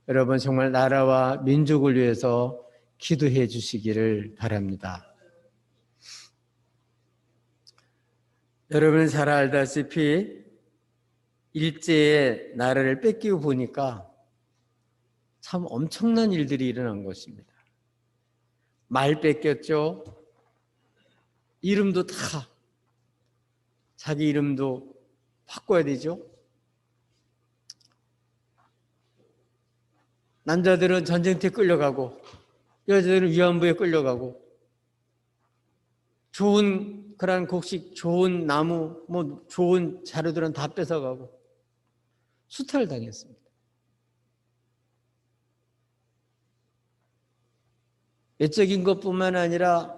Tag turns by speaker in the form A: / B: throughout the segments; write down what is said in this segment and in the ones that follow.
A: 여러분 정말 나라와 민족을 위해서 기도해 주시기를 바랍니다. 여러분 잘 알다시피 일제의 나라를 뺏기고 보니까 참 엄청난 일들이 일어난 것입니다. 말 뺏겼죠. 이름도 다 자기 이름도 바꿔야 되죠. 남자들은 전쟁터에 끌려가고 여자들은 위안부에 끌려가고 좋은 그런 곡식, 좋은 나무, 좋은 자료들은 다 뺏어가고 수탈당했습니다. 외적인 것뿐만 아니라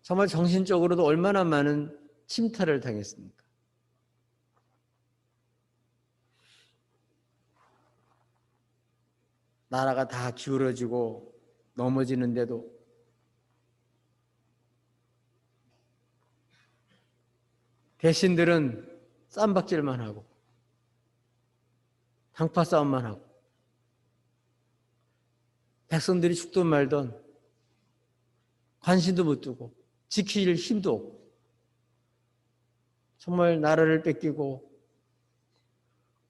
A: 정말 정신적으로도 얼마나 많은 침탈을 당했습니까? 나라가 다 기울어지고 넘어지는데도 대신들은 쌈박질만 하고 당파 싸움만 하고 백성들이 죽든 말든 관심도 못 두고 지킬 힘도 없고 정말 나라를 뺏기고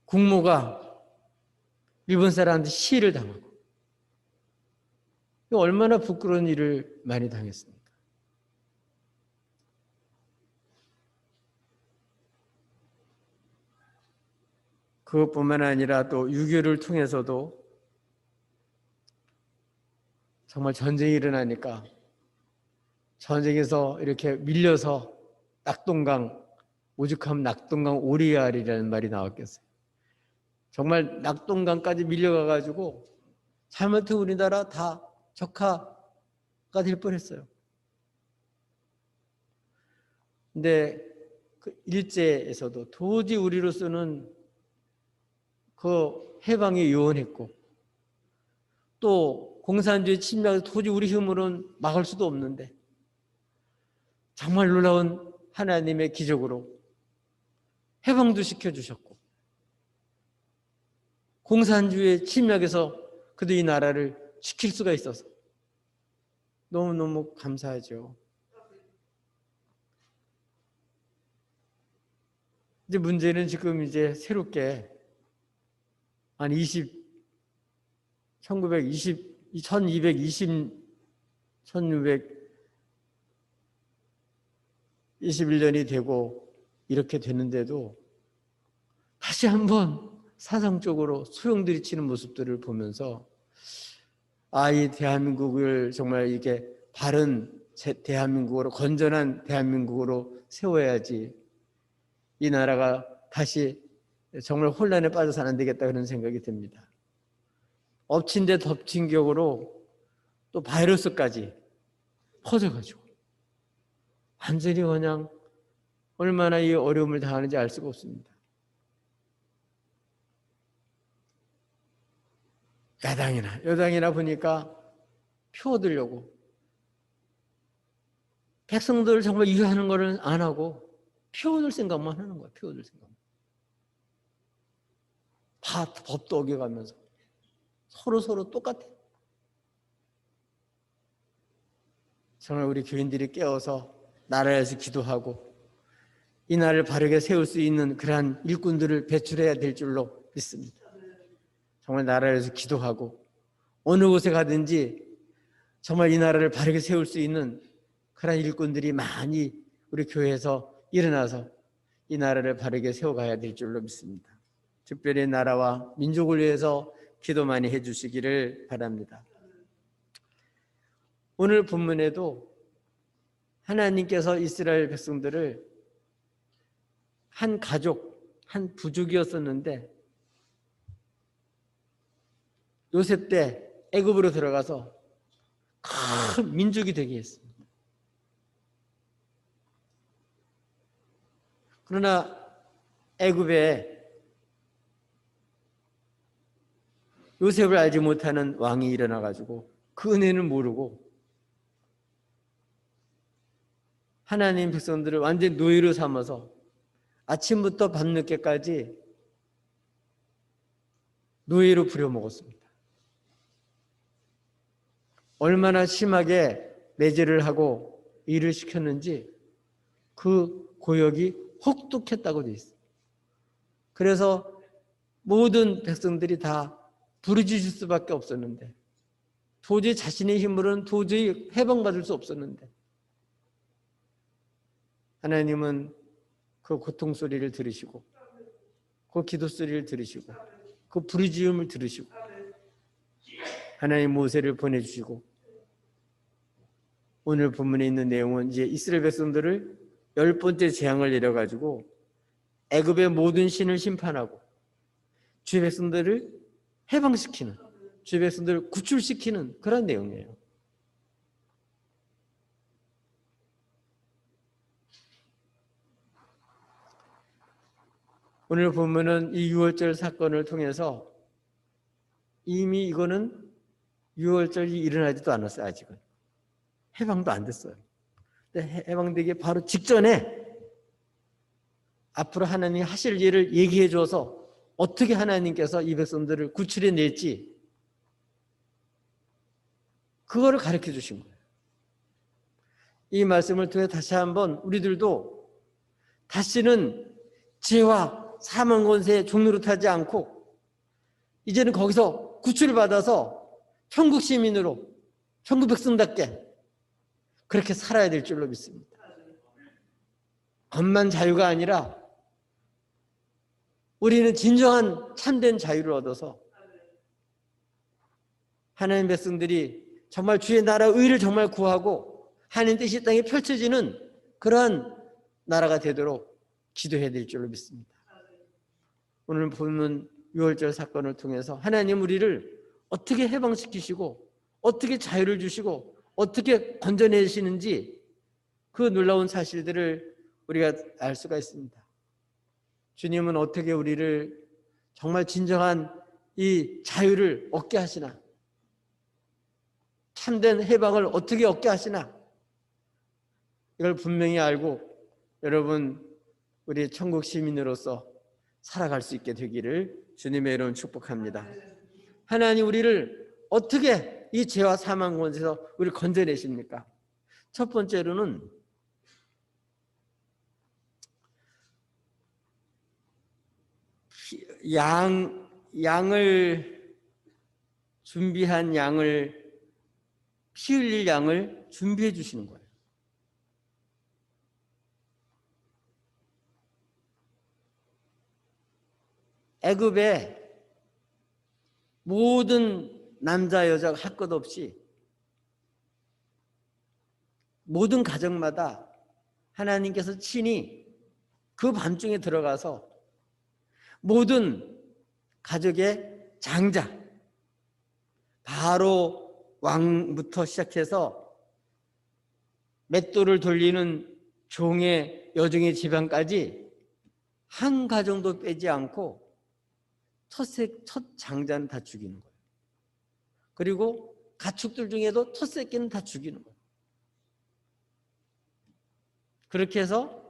A: 국모가 일본 사람한테 시해를 당하고 얼마나 부끄러운 일을 많이 당했습니까? 그것뿐만 아니라 또 6.25를 통해서도 정말 전쟁이 일어나니까 전쟁에서 이렇게 밀려서 낙동강, 오죽하면 낙동강 오리알이라는 말이 나왔겠어요. 정말 낙동강까지 밀려가가지고 잘못해 우리나라 다 적화가 될 뻔했어요. 근데 그 일제에서도 도저히 우리로서는 그 해방이 요원했고 또 공산주의 침략을 도저히 우리 힘으로는 막을 수도 없는데 정말 놀라운 하나님의 기적으로 해방도 시켜주셨고 공산주의 침략에서 그도 이 나라를 지킬 수가 있어서 너무너무 감사하죠. 이제 문제는 지금 이제 새롭게 한 1221년이 되고 이렇게 되는데도 다시 한번 사상적으로 소용돌이 치는 모습들을 보면서 이 대한민국을 정말 이게 바른 대한민국으로 건전한 대한민국으로 세워야지 이 나라가 다시 정말 혼란에 빠져서는 안 되겠다 그런 생각이 듭니다. 엎친 데 덮친 격으로 또 바이러스까지 퍼져가지고 완전히 그냥 얼마나 이 어려움을 당하는지 알 수가 없습니다. 야당이나 여당이나 보니까 표 얻으려고 백성들을 정말 이해하는 것을 안 하고 표 얻을 생각만 하는 거야. 표 얻을 생각만. 법도 어겨가면서 서로 똑같아. 정말 우리 교인들이 깨어서 나라에서 기도하고 이 나라를 바르게 세울 수 있는 그러한 일꾼들을 배출해야 될 줄로 믿습니다. 정말 나라에서 기도하고 어느 곳에 가든지 정말 이 나라를 바르게 세울 수 있는 그런 일꾼들이 많이 우리 교회에서 일어나서 이 나라를 바르게 세워가야 될 줄로 믿습니다. 특별히 나라와 민족을 위해서 기도 많이 해주시기를 바랍니다. 오늘 본문에도 하나님께서 이스라엘 백성들을 한 가족, 한 부족이었었는데 요셉 때 애굽으로 들어가서 큰 민족이 되게 했습니다. 그러나 애굽에 요셉을 알지 못하는 왕이 일어나가지고 그 은혜는 모르고 하나님 백성들을 완전 노예로 삼아서 아침부터 밤늦게까지 노예로 부려먹었습니다. 얼마나 심하게 매질을 하고 일을 시켰는지 그 고역이 혹독했다고 돼 있어요. 그래서 모든 백성들이 다 부르짖을 수밖에 없었는데, 도저히 자신의 힘으로는 도저히 해방받을 수 없었는데, 하나님은 그 고통 소리를 들으시고, 그 기도 소리를 들으시고, 그 부르짖음을 들으시고, 하나님 모세를 보내주시고, 오늘 본문에 있는 내용은 이제 이스라엘 백성들을 10번째 재앙을 내려가지고 애굽의 모든 신을 심판하고 주의 백성들을 해방시키는, 주의 백성들을 구출시키는 그런 내용이에요. 오늘 보면은 이 유월절 사건을 통해서 이미 이거는 유월절이 일어나지도 않았어요. 아직은 해방도 안 됐어요. 근데 해방되기 바로 직전에 앞으로 하나님이 하실 일을 얘기해 줘서 어떻게 하나님께서 이 백성들을 구출해 낼지 그거를 가르쳐 주신 거예요. 이 말씀을 통해 다시 한번 우리들도 다시는 죄와 사망 권세의 종로로 타지 않고 이제는 거기서 구출을 받아서 천국 시민으로, 천국 백성답게 그렇게 살아야 될 줄로 믿습니다. 겉만 자유가 아니라 우리는 진정한 참된 자유를 얻어서 하나님 백성들이 정말 주의 나라 의를 정말 구하고 하나님 뜻이 땅에 펼쳐지는 그러한 나라가 되도록 기도해야 될 줄로 믿습니다. 오늘 보는 유월절 사건을 통해서 하나님 우리를 어떻게 해방시키시고 어떻게 자유를 주시고 어떻게 건져내시는지 그 놀라운 사실들을 우리가 알 수가 있습니다. 주님은 어떻게 우리를 정말 진정한 이 자유를 얻게 하시나, 참된 해방을 어떻게 얻게 하시나, 이걸 분명히 알고 여러분 우리 천국 시민으로서 살아갈 수 있게 되기를 주님의 이름으로 축복합니다. 하나님 우리를 어떻게 이 죄와 사망 권세에서 우리를 건져내십니까? 첫 번째로는 양을 준비한 양을 피 흘릴 양을 준비해 주시는 거예요. 애굽에 모든 남자 여자가 할 것 없이 모든 가정마다 하나님께서 친히 그 밤중에 들어가서 모든 가족의 장자, 바로 왕부터 시작해서 맷돌을 돌리는 종의 여종의 집안까지 한 가정도 빼지 않고 첫 장자는 다 죽이는 거예요. 그리고 가축들 중에도 첫 새끼는 다 죽이는 거예요. 그렇게 해서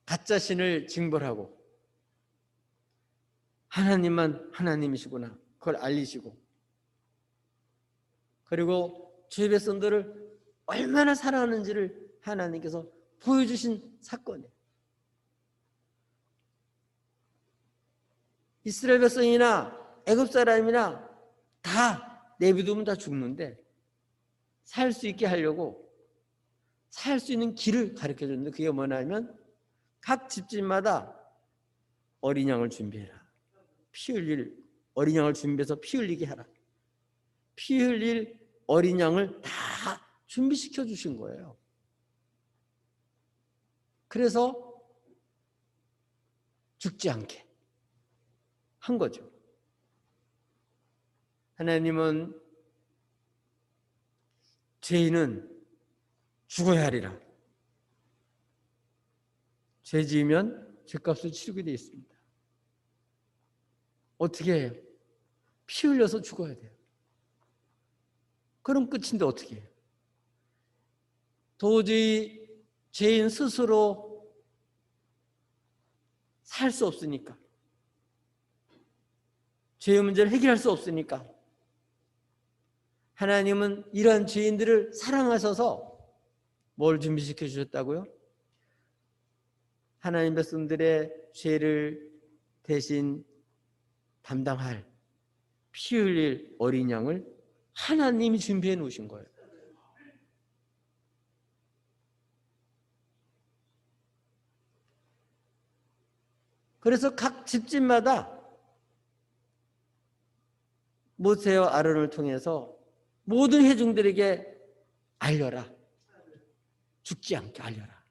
A: 가짜 신을 징벌하고 하나님만 하나님이시구나 그걸 알리시고, 그리고 주의 백성들을 얼마나 사랑하는지를 하나님께서 보여주신 사건이에요. 이스라엘 백성이나 애굽 사람이나 다 내비두면 다 죽는데 살 수 있게 하려고 살 수 있는 길을 가르쳐 줬는데 그게 뭐냐면 각 집집마다 어린 양을 준비해라. 피 흘릴 어린 양을 준비해서 피 흘리게 하라. 피 흘릴 어린 양을 다 준비시켜 주신 거예요. 그래서 죽지 않게 한 거죠. 하나님은 죄인은 죽어야 하리라. 죄 지으면 죄값을 치르게 되어 있습니다. 어떻게 해요? 피 흘려서 죽어야 돼요. 그럼 끝인데 어떻게 해요? 도저히 죄인 스스로 살 수 없으니까, 죄의 문제를 해결할 수 없으니까 하나님은 이러한 죄인들을 사랑하셔서 뭘 준비시켜 주셨다고요? 하나님 백성들의 죄를 대신 담당할 피 흘릴 어린 양을 하나님이 준비해 놓으신 거예요. 그래서 각 집집마다 모세와 아론을 통해서 모든 회중들에게 알려라. 죽지 않게 알려라.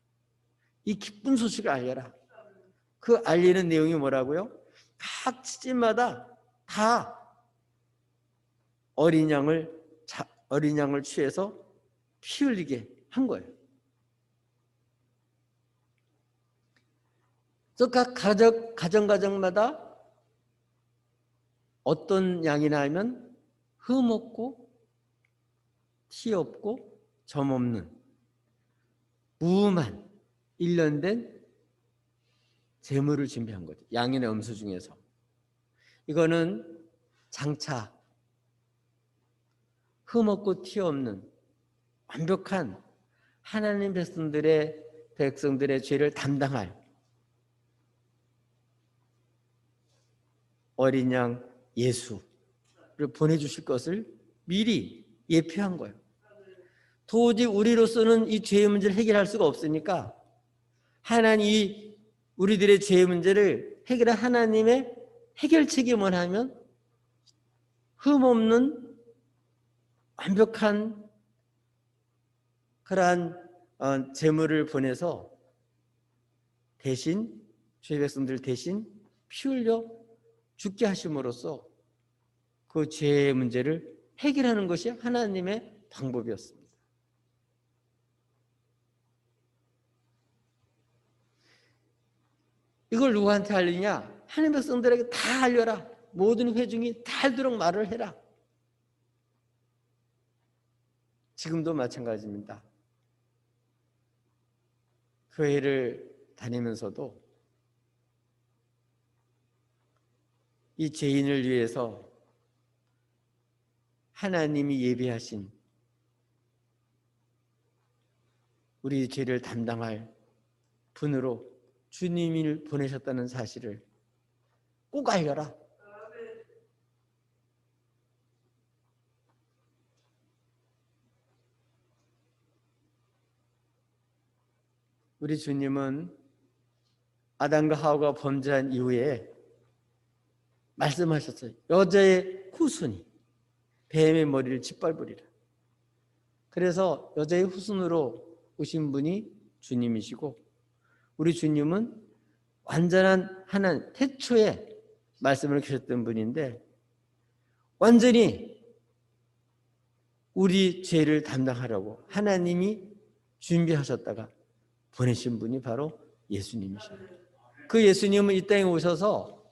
A: 이 기쁜 소식을 알려라. 그 알리는 내용이 뭐라고요? 각 집집마다 다 어린 양을 취해서 피 흘리게 한 거예요. 그래서 각 가정마다 어떤 양이나 하면 흠 없고 티 없고 점 없는 무음한 1년 된 제물을 준비한 거죠. 양이나 음수 중에서. 이거는 장차 흠 없고 티 없는 완벽한 하나님 백성들의 죄를 담당할 어린 양 예수를 보내주실 것을 미리 예표한 거예요. 도저히 우리로서는 이 죄의 문제를 해결할 수가 없으니까 하나님이 우리들의 죄의 문제를 해결할 하나님의 해결책임을 하면 흠없는 완벽한 그러한 제물을 보내서 대신 죄 백성들 대신 피 흘려 죽게 하심으로써 그 죄의 문제를 해결하는 것이 하나님의 방법이었습니다. 이걸 누구한테 알리냐? 하나님 백성들에게 다 알려라. 모든 회중이 다 알도록 말을 해라. 지금도 마찬가지입니다. 교회를 다니면서도 이 죄인을 위해서 하나님이 예비하신 우리 죄를 담당할 분으로 주님을 보내셨다는 사실을 꼭 알려라. 우리 주님은 아담과 하와가 범죄한 이후에 말씀하셨어요. 여자의 후손이 뱀의 머리를 짓밟으리라. 그래서 여자의 후손으로 오신 분이 주님이시고 우리 주님은 완전한 하나님, 태초에 말씀을 주셨던 분인데 완전히 우리 죄를 담당하려고 하나님이 준비하셨다가 보내신 분이 바로 예수님이십니다. 그 예수님은 이 땅에 오셔서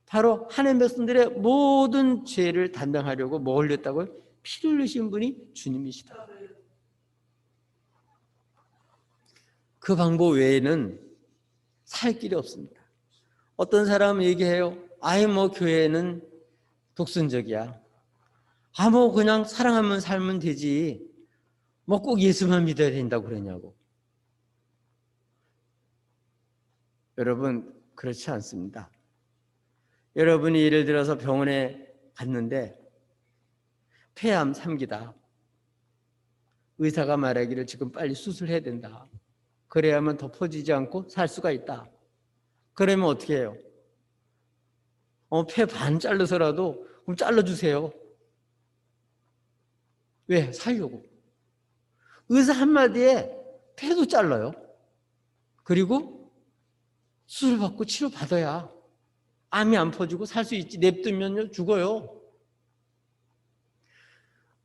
A: 바로 하나님 백성들의 모든 죄를 담당하려고 뭐 흘렸다고요? 피를 흘리신 분이 주님이시다. 그 방법 외에는 살 길이 없습니다. 어떤 사람은 얘기해요. 아예 뭐 교회는 독선적이야. 뭐 그냥 사랑하면 살면 되지. 뭐 꼭 예수만 믿어야 된다고 그러냐고. 여러분, 그렇지 않습니다. 여러분이 예를 들어서 병원에 갔는데 폐암 3기다. 의사가 말하기를 지금 빨리 수술해야 된다. 그래야만 더 퍼지지 않고 살 수가 있다. 그러면 어떻게 해요? 폐 반 잘라서라도 그럼 잘라주세요. 왜? 살려고. 의사 한마디에 폐도 잘라요. 그리고 수술받고 치료받아야 암이 안 퍼지고 살 수 있지. 냅두면 죽어요.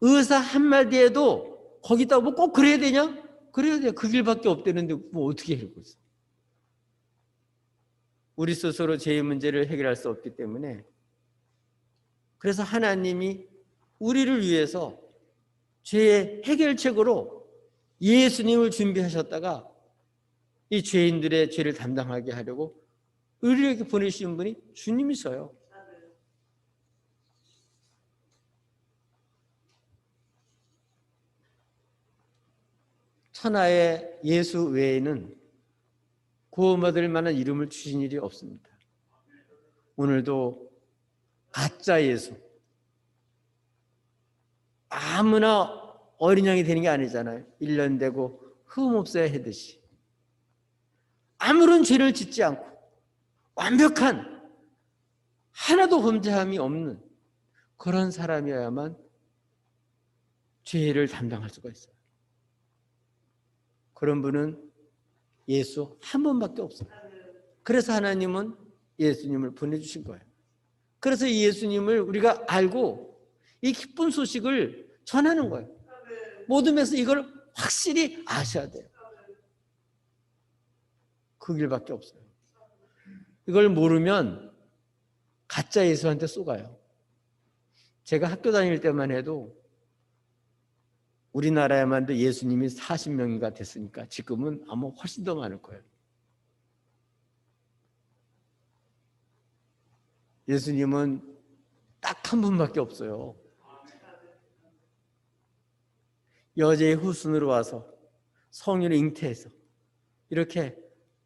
A: 의사 한마디에도 거기다 뭐 꼭 그래야 되냐? 그래야 돼. 그 길밖에 없다는데 뭐 어떻게 해요? 우리 스스로 죄의 문제를 해결할 수 없기 때문에 그래서 하나님이 우리를 위해서 죄의 해결책으로 예수님을 준비하셨다가 이 죄인들의 죄를 담당하게 하려고 우리에게 보내신 분이 주님이셔요. 천하의 예수 외에는 구원받을 만한 이름을 주신 일이 없습니다. 오늘도 가짜 예수, 아무나 어린 양이 되는 게 아니잖아요. 1년 되고 흠 없어야 하듯이 아무런 죄를 짓지 않고 완벽한 하나도 범죄함이 없는 그런 사람이어야만 죄를 담당할 수가 있어요. 그런 분은 예수 한 분밖에 없어요. 그래서 하나님은 예수님을 보내주신 거예요. 그래서 이 예수님을 우리가 알고 이 기쁜 소식을 전하는 거예요. 모든 면에서 이걸 확실히 아셔야 돼요. 그 길밖에 없어요. 이걸 모르면 가짜 예수한테 쏘가요. 제가 학교 다닐 때만 해도 우리나라에만 도 예수님이 40명인가 됐으니까 지금은 아마 훨씬 더 많을 거예요. 예수님은 딱 한 분밖에 없어요. 여자의 후순으로 와서 성령을 잉태해서 이렇게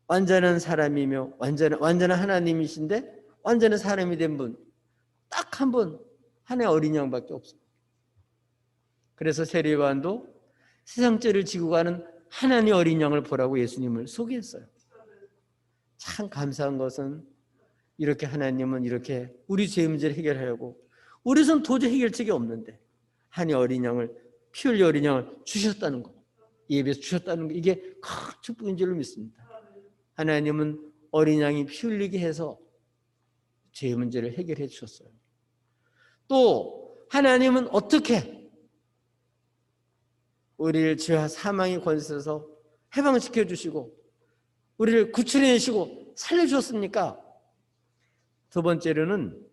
A: 완전한 사람이며 완전한 하나님이신데 완전한 사람이 된 분, 딱 한 분, 하나의 어린 양밖에 없어요. 그래서 세례요한도 세상 죄를 지고 가는 하나님의 어린 양을 보라고 예수님을 소개했어요. 참 감사한 것은 이렇게 하나님은 이렇게 우리 죄 문제를 해결하려고 우리 손 도저히 해결책이 없는데 하나님의 어린 양을 피 흘려 어린 양을 주셨다는 거, 예배에서 주셨다는 거, 이게 큰 축복인 줄로 믿습니다. 하나님은 어린 양이 피 흘리게 해서 죄 문제를 해결해 주셨어요. 또 하나님은 어떻게 우리를 죄와 사망의 권세에서 해방시켜 주시고 우리를 구출해 내시고 살려주셨습니까? 두 번째로는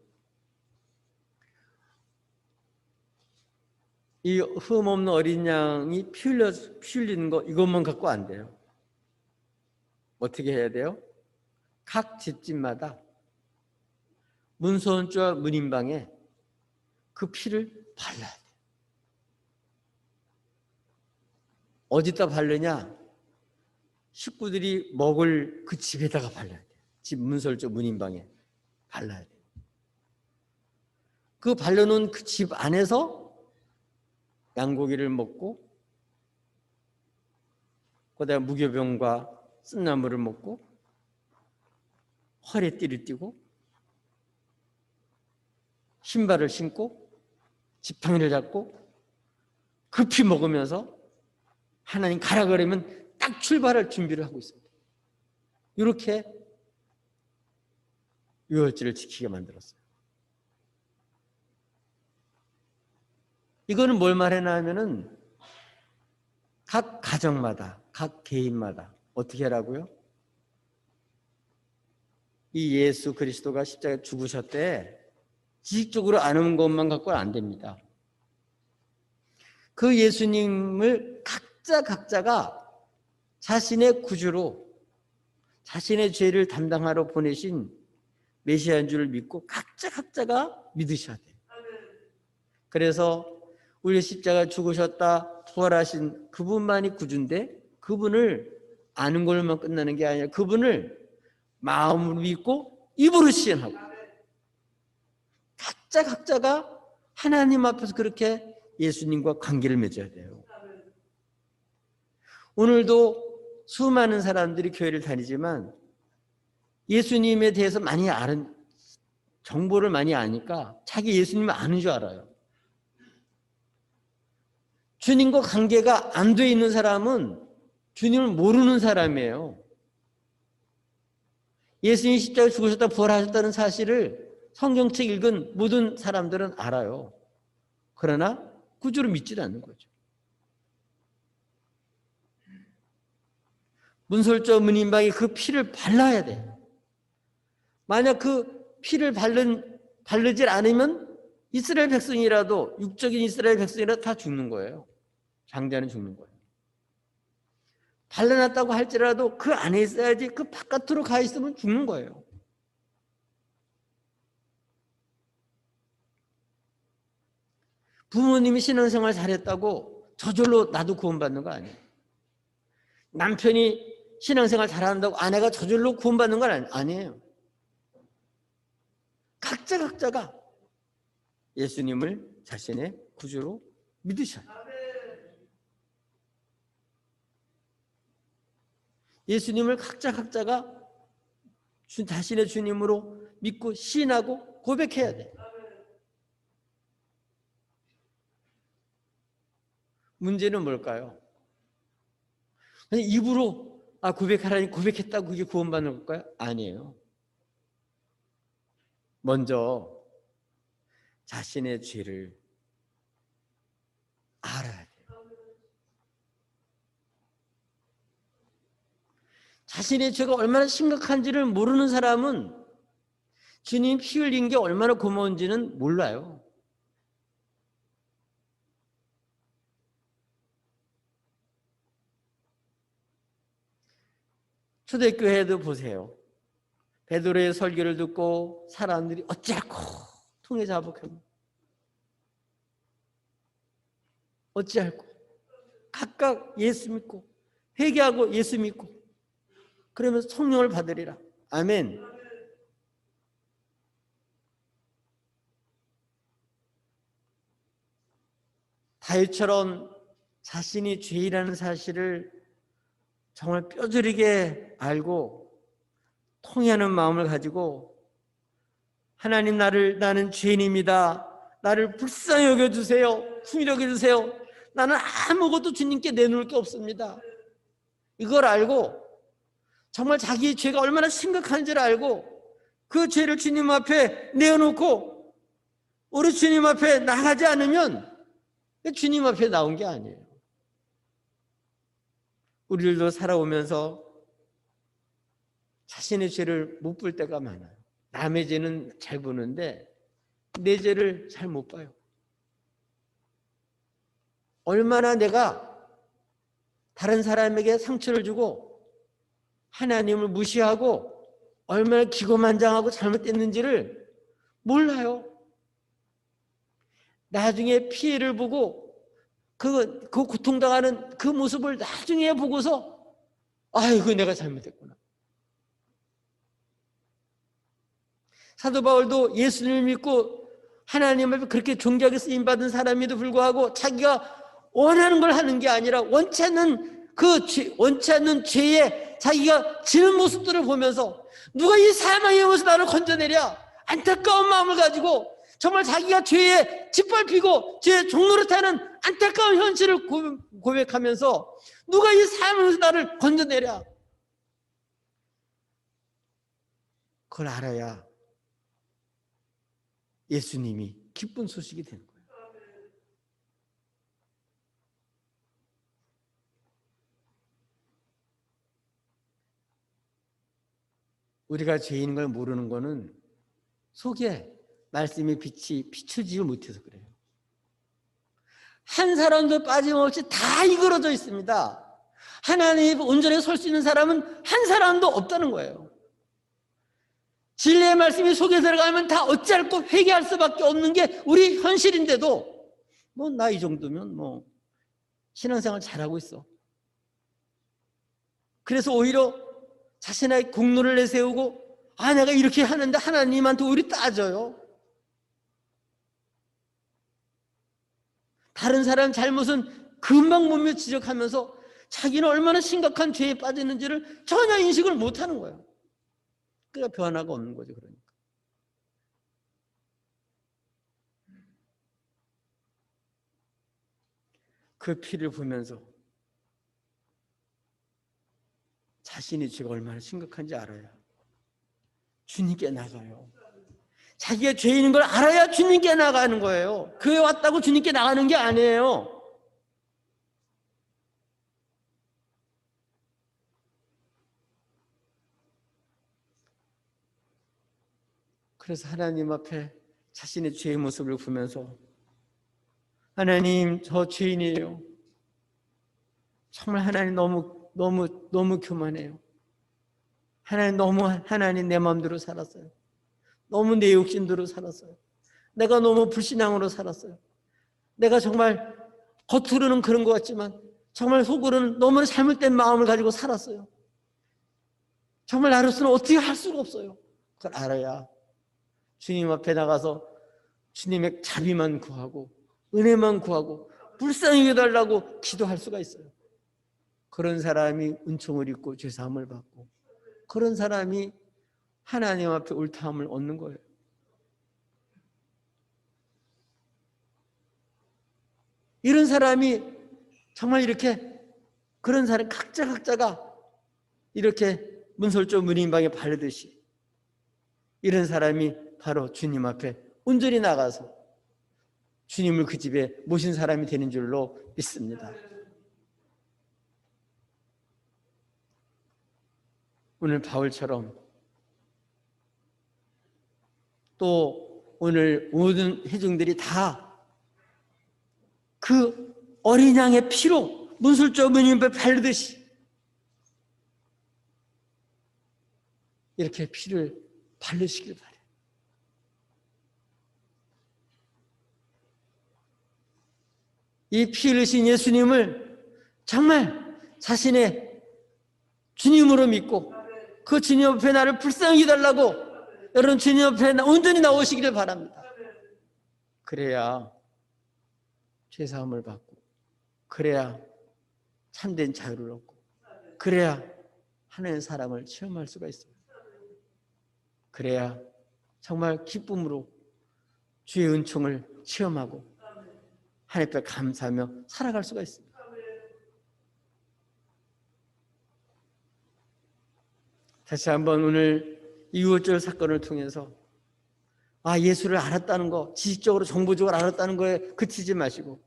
A: 이 흠없는 어린 양이 피 흘리는 거, 이것만 갖고 안 돼요. 어떻게 해야 돼요? 각 집집마다 문선주와 문인방에 그 피를 발라야 돼요. 어디다 바르냐? 식구들이 먹을 그 집에다가 발라야 돼요. 집 문설주 문인방에 발라야 돼요. 그 발라놓은 그 집 안에서 양고기를 먹고 그다음에 무교병과 쓴나물을 먹고 허리에 띠를 띠고 신발을 신고 지팡이를 잡고 급히 먹으면서 하나님 가라 그러면 딱 출발할 준비를 하고 있습니다. 이렇게 유월절을 지키게 만들었어요. 이거는 뭘 말해나 하면은 각 가정마다, 각 개인마다 어떻게 하라고요? 이 예수 그리스도가 십자가에 죽으셨대 지식적으로 아는 것만 갖고는 안 됩니다. 그 예수님을 각자가 자신의 구주로 자신의 죄를 담당하러 보내신 메시아인 줄 믿고 각자가 믿으셔야 돼요. 그래서 우리 십자가 죽으셨다 부활하신 그분만이 구주인데 그분을 아는 걸로만 끝나는 게 아니라 그분을 마음으로 믿고 입으로 시인하고 각자가 하나님 앞에서 그렇게 예수님과 관계를 맺어야 돼요. 오늘도 수많은 사람들이 교회를 다니지만 예수님에 대해서 많이 아는 정보를 많이 아니까 자기 예수님을 아는 줄 알아요. 주님과 관계가 안 돼 있는 사람은 주님을 모르는 사람이에요. 예수님이 십자가에 죽으셨다 부활하셨다는 사실을 성경책 읽은 모든 사람들은 알아요. 그러나 구주로 믿지 않는 거죠. 문설주 문인방이 그 피를 발라야 돼요. 만약 그 피를 바르질 않으면 이스라엘 백성이라도 육적인 이스라엘 백성이라도 다 죽는 거예요. 장자는 죽는 거예요. 발라놨다고 할지라도 그 안에 있어야지 그 바깥으로 가 있으면 죽는 거예요. 부모님이 신앙생활 잘했다고 저절로 나도 구원받는 거 아니에요. 남편이 신앙생활 잘한다고 아내가 저절로 구원받는 건 아니에요. 각자가 예수님을 자신의 구주로 믿으셔야 돼요. 예수님을 각자가 자신의 주님으로 믿고 시인하고 고백해야 돼요. 문제는 뭘까요? 아니, 입으로 고백하라니 고백했다고 그게 구원받는 걸까요? 아니에요. 먼저 자신의 죄를 알아야 돼요. 자신의 죄가 얼마나 심각한지를 모르는 사람은 주님 피 흘린 게 얼마나 고마운지는 몰라요. 초대교회도 보세요. 베드로의 설교를 듣고 사람들이 어찌할꼬 통에 자복합니다. 어찌할꼬 각각 예수 믿고 회개하고 예수 믿고 그러면서 성령을 받으리라. 아멘. 다윗처럼 자신이 죄인이라는 사실을 정말 뼈저리게 알고 통회하는 마음을 가지고 하나님 나는 죄인입니다. 나를 불쌍히 여겨주세요. 긍휼히 여겨주세요. 나는 아무것도 주님께 내놓을 게 없습니다. 이걸 알고 정말 자기의 죄가 얼마나 심각한지를 알고 그 죄를 주님 앞에 내어놓고 우리 주님 앞에 나가지 않으면 주님 앞에 나온 게 아니에요. 우리들도 살아오면서 자신의 죄를 못 볼 때가 많아요. 남의 죄는 잘 보는데 내 죄를 잘 못 봐요. 얼마나 내가 다른 사람에게 상처를 주고 하나님을 무시하고 얼마나 기고만장하고 잘못됐는지를 몰라요. 나중에 피해를 보고 그 고통당하는 그 모습을 나중에 보고서 아이고 내가 잘못했구나. 사도 바울도 예수님을 믿고 하나님 앞에 그렇게 존귀하게 쓰임받은 사람에도 불구하고 자기가 원하는 걸 하는 게 아니라 원치 않는 죄에 자기가 지는 모습들을 보면서 누가 이 사망의 영에서 나를 건져내랴 안타까운 마음을 가지고 정말 자기가 죄에 짓밟히고 죄의 종노릇하는 안타까운 현실을 고백하면서 누가 이 사망에서 나를 건져내랴 그걸 알아야 예수님이 기쁜 소식이 되는 거예요. 우리가 죄인인 걸 모르는 거는 속에 말씀의 빛이 비추지 못해서 그래요. 한 사람도 빠짐없이 다 이끌어져 있습니다. 하나님 온전히 설 수 있는 사람은 한 사람도 없다는 거예요. 진리의 말씀이 속에 들어가면 다 어찌할꼬 회개할 수밖에 없는 게 우리 현실인데도 나 이 정도면 신앙생활 잘하고 있어. 그래서 오히려 자신의 공로를 내세우고 내가 이렇게 하는데 하나님한테 오히려 따져요. 다른 사람 잘못은 금방 몸에 지적하면서 자기는 얼마나 심각한 죄에 빠졌는지를 전혀 인식을 못하는 거예요. 그러니까 변화가 없는 거죠. 그러니까 그 피를 보면서 자신의 죄가 얼마나 심각한지 알아야 주님께 나가요. 자기가 죄인인 걸 알아야 주님께 나가는 거예요. 교회 왔다고 주님께 나가는 게 아니에요. 그래서 하나님 앞에 자신의 죄의 모습을 보면서 하나님 저 죄인이에요. 정말 하나님 너무 교만해요. 하나님 내 마음대로 살았어요. 너무 내 욕심대로 살았어요. 내가 너무 불신앙으로 살았어요. 내가 정말 겉으로는 그런 것 같지만 정말 속으로는 너무나 잘못된 마음을 가지고 살았어요. 정말 나로서는 어떻게 할 수가 없어요. 그걸 알아야 주님 앞에 나가서 주님의 자비만 구하고 은혜만 구하고 불쌍히 여겨달라고 기도할 수가 있어요. 그런 사람이 은총을 입고 죄사함을 받고 그런 사람이 하나님 앞에 옳다함을 얻는 거예요. 이런 사람이 정말 이렇게 그런 사람 각자가 이렇게 문설조 문인방에 바르듯이 이런 사람이 바로 주님 앞에 온전히 나가서 주님을 그 집에 모신 사람이 되는 줄로 믿습니다. 오늘 바울처럼 또 오늘 모든 회중들이 다 그 어린 양의 피로 문설조 문인방에 바르듯이 이렇게 피를 바르시길 바래요. 이 피 흘리신 예수님을 정말 자신의 주님으로 믿고 그 주님 앞에 나를 불쌍히 해달라고 여러분 주님 앞에 온전히 나오시기를 바랍니다. 그래야 죄사함을 받고 그래야 참된 자유를 얻고 그래야 하나님의 사랑을 체험할 수가 있어요. 그래야 정말 기쁨으로 주의 은총을 체험하고 하나님 앞에 감사하며 살아갈 수가 있습니다. 다시 한번 오늘 이 6.25 사건을 통해서 예수를 알았다는 거, 지식적으로 정보적으로 알았다는 거에 그치지 마시고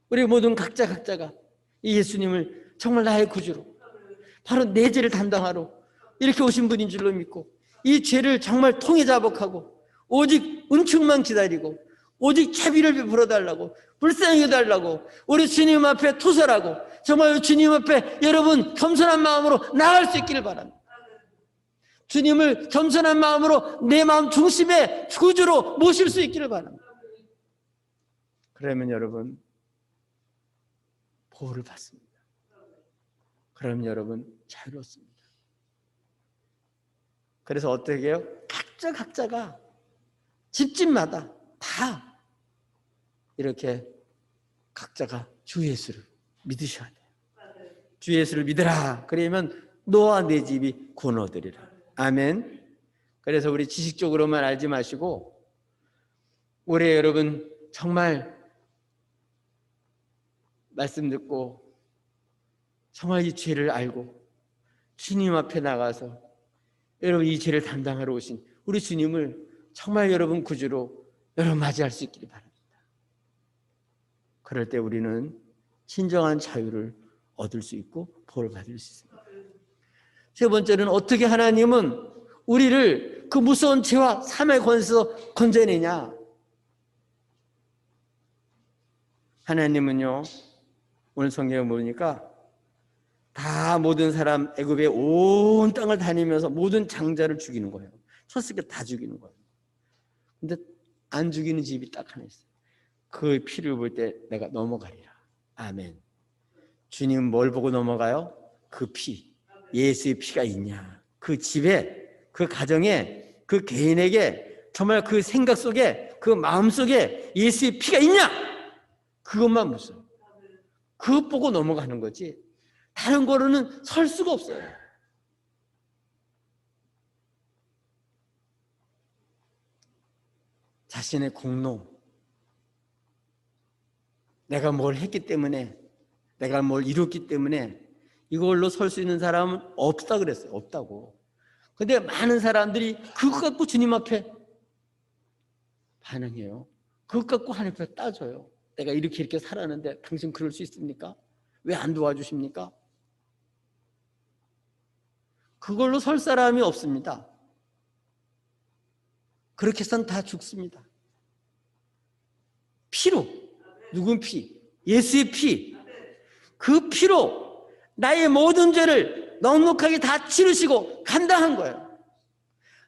A: 우리 모든 각자가 이 예수님을 정말 나의 구주로 바로 내 죄를 담당하러 이렇게 오신 분인 줄로 믿고 이 죄를 정말 통해 자복하고 오직 은총만 기다리고 오직 자비를 베풀어 달라고 불쌍히 해달라고 우리 주님 앞에 투설하고 정말 주님 앞에 여러분 겸손한 마음으로 나갈 수 있기를 바랍니다. 주님을 겸손한 마음으로 내 마음 중심에 구주로 모실 수 있기를 바랍니다. 그러면 여러분 보호를 받습니다. 그러면 여러분 자유롭습니다. 그래서 어떻게 해요? 각자가 집집마다 다 이렇게 각자가 주 예수를 믿으셔야 돼요. 주 예수를 믿으라. 그러면 너와 내 집이 구원 얻으리라. 아멘. 그래서 우리 지식적으로만 알지 마시고 올해 여러분 정말 말씀 듣고 정말 이 죄를 알고 주님 앞에 나가서 여러분 이 죄를 담당하러 오신 우리 주님을 정말 여러분 구주로 여러분 맞이할 수 있기를 바랍니다. 그럴 때 우리는 진정한 자유를 얻을 수 있고 보호를 받을 수 있습니다. 세 번째는 어떻게 하나님은 우리를 그 무서운 죄와 삶의 권세에서 건져내냐. 하나님은요 오늘 성경에 보니까 다 모든 사람 애굽의 온 땅을 다니면서 모든 장자를 죽이는 거예요. 쳤을 때 다 죽이는 거예요. 근데 안 죽이는 집이 딱 하나 있어요. 그 피를 볼 때 내가 넘어가리라. 아멘. 주님은 뭘 보고 넘어가요? 그 피. 예수의 피가 있냐. 그 집에, 그 가정에, 그 개인에게 정말 그 생각 속에, 그 마음 속에 예수의 피가 있냐. 그것만 묻어요. 그것 보고 넘어가는 거지. 다른 거로는 설 수가 없어요. 자신의 공로, 내가 뭘 했기 때문에, 내가 뭘 이뤘기 때문에 이걸로 설 수 있는 사람은 없다 그랬어요. 없다고. 근데 많은 사람들이 그것 갖고 주님 앞에 반응해요. 그것 갖고 하나님 앞에 따져요. 내가 이렇게 살았는데 당신 그럴 수 있습니까? 왜 안 도와주십니까? 그걸로 설 사람이 없습니다. 그렇게 해서는 다 죽습니다. 피로, 누군 피? 예수의 피. 그 피로 나의 모든 죄를 넉넉하게 다 치르시고 감당한 거예요.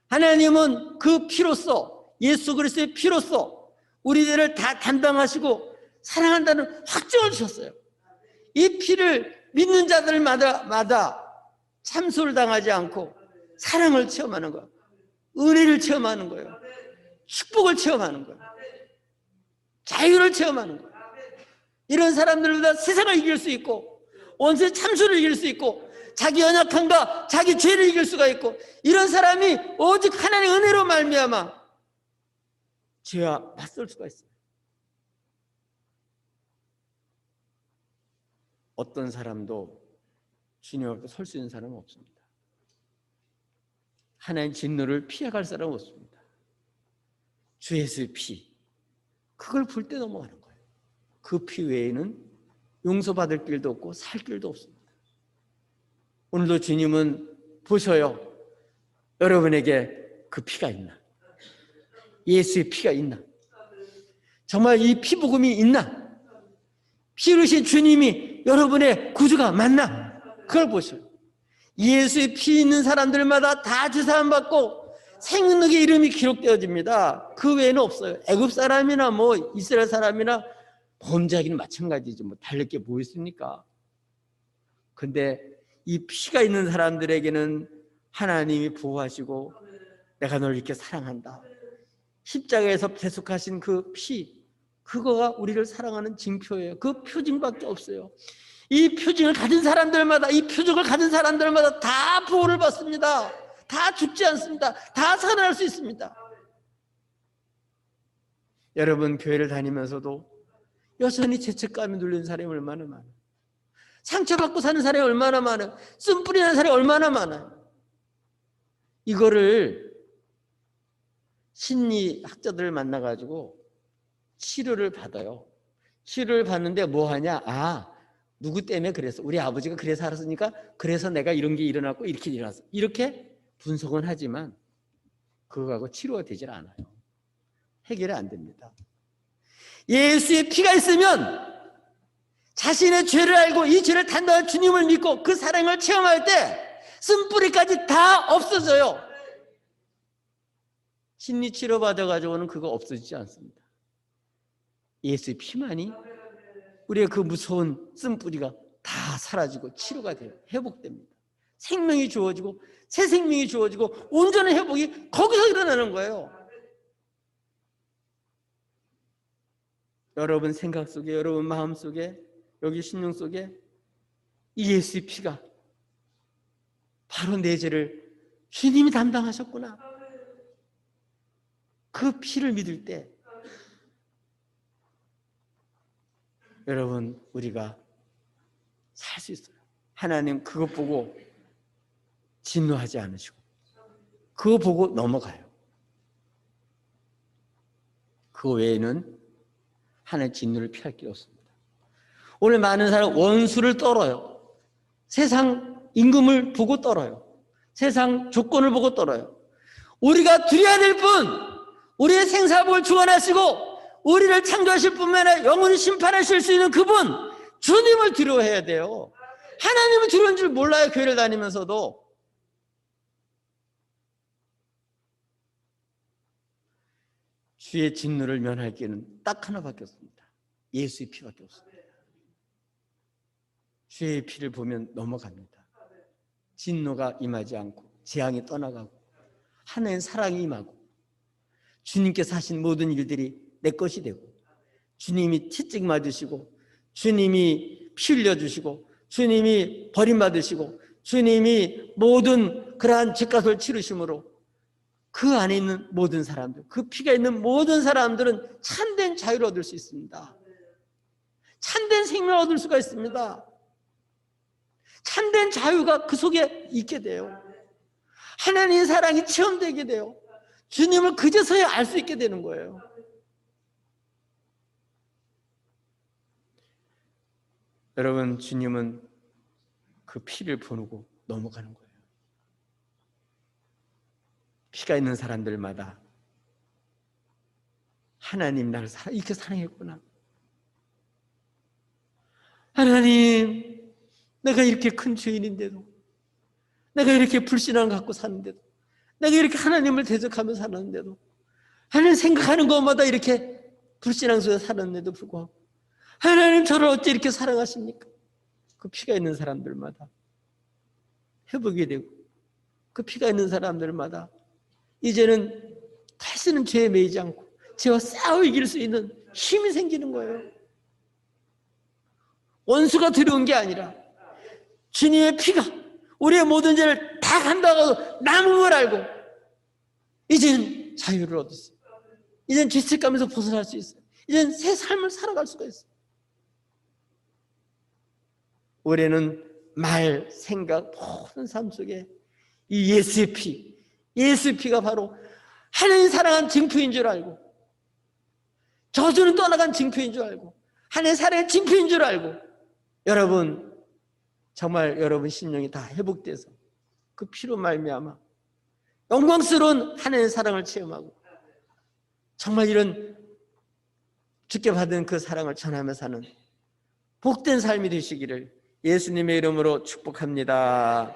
A: 하나님은 그 피로써, 예수 그리스도의 피로써 우리들을 다 담당하시고 사랑한다는 확증을 주셨어요. 이 피를 믿는 자들마다 참소를 당하지 않고 사랑을 체험하는 거예요. 은혜를 체험하는 거예요. 축복을 체험하는 거예요. 자유를 체험하는 거예요. 이런 사람들보다 세상을 이길 수 있고 원수의 참소를 이길 수 있고 자기 연약함과 자기 죄를 이길 수가 있고, 이런 사람이 오직 하나님의 은혜로 말미암아 죄와 맞설 수가 있어요. 어떤 사람도 주님 앞에 설 수 있는 사람은 없습니다. 하나님 진노를 피해갈 사람은 없습니다. 주 예수의 피, 그걸 불 때 넘어가는 거예요. 그 피 외에는 용서받을 길도 없고 살 길도 없습니다. 오늘도 주님은 보셔요. 여러분에게 그 피가 있나? 예수의 피가 있나? 정말 이 피복음이 있나? 피 흘리신 주님이 여러분의 구주가 맞나? 그걸 보셔요. 예수의 피 있는 사람들마다 다 주사함 받고 생명의 이름이 기록되어집니다. 그 외에는 없어요. 애굽 사람이나 뭐 이스라엘 사람이나 범죄하기는 마찬가지죠. 뭐 달릴 게 뭐 있습니까? 근데 이 피가 있는 사람들에게는 하나님이 보호하시고 내가 너를 이렇게 사랑한다. 십자가에서 배속하신 그 피, 그거가 우리를 사랑하는 징표예요. 그 표징밖에 없어요. 이 표징을 가진 사람들마다, 이 표적을 가진 사람들마다 다 보호를 받습니다. 다 죽지 않습니다. 다 살아날 수 있습니다. 여러분, 교회를 다니면서도 여전히 죄책감이 눌리는 사람이 얼마나 많아요. 상처받고 사는 사람이 얼마나 많아요. 쓴뿌리 나는 사람이 얼마나 많아요. 이거를 심리학자들을 만나가지고 치료를 받아요. 치료를 받는데 뭐 하냐? 아, 누구 때문에 그랬어? 우리 아버지가 그래서 살았으니까 그래서 내가 이런 게 일어났고 이렇게 일어났어. 이렇게 분석은 하지만 그거하고 치료가 되질 않아요. 해결이 안 됩니다. 예수의 피가 있으면 자신의 죄를 알고 이 죄를 단단한 주님을 믿고 그 사랑을 체험할 때 쓴뿌리까지 다 없어져요. 심리치료 받아가지고는 그거 없어지지 않습니다. 예수의 피만이 우리의 그 무서운 쓴뿌리가 다 사라지고 치료가 돼요. 회복됩니다. 생명이 주어지고 새 생명이 주어지고 온전한 회복이 거기서 일어나는 거예요. 여러분 생각 속에, 여러분 마음 속에, 여기 심령 속에 이 예수의 피가 바로 내 죄를 주님이 담당하셨구나. 그 피를 믿을 때 여러분 우리가 살 수 있어요. 하나님 그것 보고 진노하지 않으시고 그거 보고 넘어가요. 그 외에는 하나님의 진노를 피할 게 없습니다. 오늘 많은 사람 원수를 떨어요. 세상 임금을 보고 떨어요. 세상 조건을 보고 떨어요. 우리가 드려야 될 분, 우리의 생사복을 주관하시고 우리를 창조하실 뿐만 아니라 영원히 심판하실 수 있는 그분, 주님을 두려워해야 돼요. 하나님을 두려운 줄 몰라요. 교회를 다니면서도. 주의 진노를 면할 길은 딱 하나밖에 없습니다. 예수의 피밖에 없습니다. 주의 피를 보면 넘어갑니다. 진노가 임하지 않고 재앙이 떠나가고 하나님의 사랑이 임하고 주님께서 하신 모든 일들이 내 것이 되고 주님이 채찍 맞으시고 주님이 피 흘려주시고 주님이 버림받으시고 주님이 모든 그러한 죄값을 치르심으로 그 안에 있는 모든 사람들, 그 피가 있는 모든 사람들은 참된 자유를 얻을 수 있습니다. 참된 생명을 얻을 수가 있습니다. 참된 자유가 그 속에 있게 돼요. 하나님의 사랑이 체험되게 돼요. 주님을 그제서야 알 수 있게 되는 거예요. 여러분, 주님은 그 피를 보고 넘어가는 거예요. 피가 있는 사람들마다 하나님 나를 이렇게 사랑했구나. 하나님, 내가 이렇게 큰 죄인인데도, 내가 이렇게 불신앙을 갖고 사는데도, 내가 이렇게 하나님을 대적하며 사는데도, 하나님 생각하는 것마다 이렇게 불신앙 속에 살았는데도 불구하고 하나님 저를 어찌 이렇게 사랑하십니까? 그 피가 있는 사람들마다 회복이 되고, 그 피가 있는 사람들마다 이제는 다시는 죄에 매이지 않고 죄와 싸워 이길 수 있는 힘이 생기는 거예요. 원수가 들어온 게 아니라 주님의 피가 우리의 모든 죄를 다 간다고 남은 걸 알고 이제는 자유를 얻었어요. 이제는 죄책감에서 벗어날 수 있어요. 이제는 새 삶을 살아갈 수가 있어요. 올해는 말, 생각, 모든 삶 속에 이 예수의 피, 예수의 피가 바로 하나님 사랑한 증표인 줄 알고, 저주는 떠나간 증표인 줄 알고, 하나님 사랑의 증표인 줄 알고, 여러분 정말 여러분 심령이 다 회복돼서 그 피로 말미암아 영광스러운 하나님의 사랑을 체험하고 정말 이런 주께 받은 그 사랑을 전하며 사는 복된 삶이 되시기를 예수님의 이름으로 축복합니다.